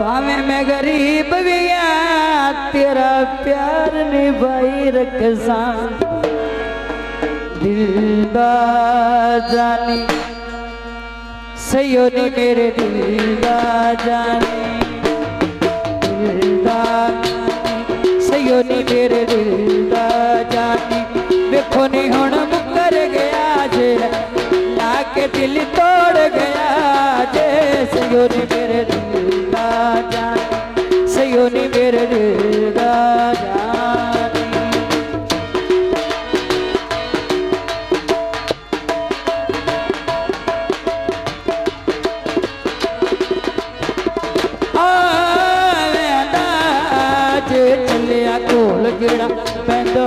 भावे मैं गरीब गया तेरा प्यार निभाई रखसा दिल दा जानी सयो नी मेरे दिल दा जानी सयो नी मेरे दिल दा जानी देखो नी हुण मुकर गया जे लाके दिल तोड़ गया जे सयो नी मेरे दिल दा जानी सयो नी मेरे दिल दा जानी चलिया कोल गिड़ा पैंदा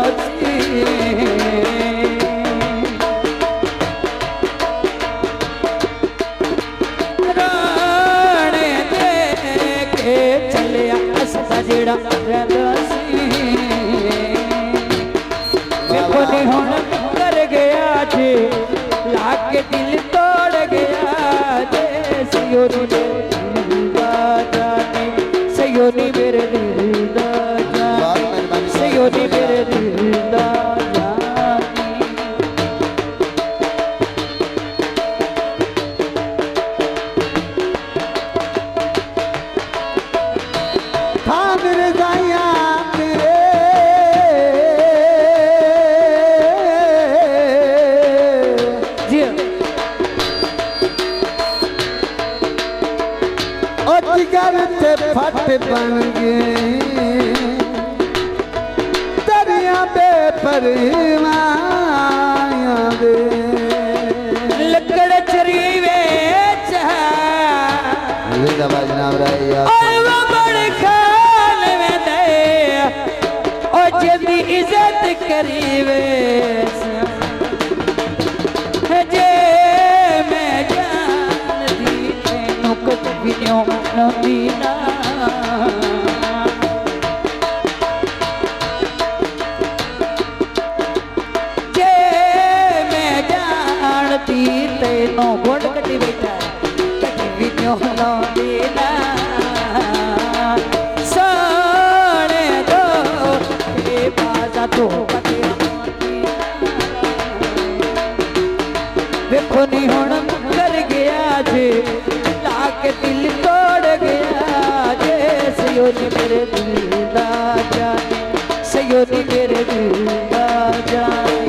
राणे देखे चलिया हसदा जेड़ा पैंदा देखो नी हुण कर गया जे लाके दिल तोड़ गया जे सयो नी दिल दा जानी सयो नी मेरे दिल दा सयो नी मेरे दिल दा जानी खान रजाइया तेरे जी ओ जिगर ते फट बन गए लकड़ चरी वेच खान में दे ओ जदी इज्जत करी वेच जे मैं जानती तेनू कभी न्यों न दीना तेनो गुण कटी बैठा कटी विन्यो नो देना सोने दो ये बाजा तो कटी देखो नी हुण कर गया जे लाके दिल तोड़ गया जे सयो नी मेरे दिल दा जानी सयो नी मेरे दिल दा जानी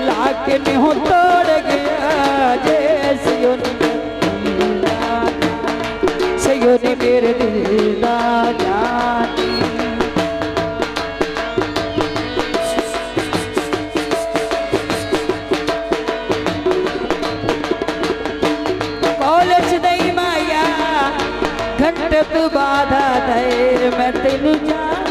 लाके में हो तोड़ गया जे सयो नी मेरे दिल दा जानी कॉलेज नहीं माया घंटे तू बाधा दे मैं तेनू जान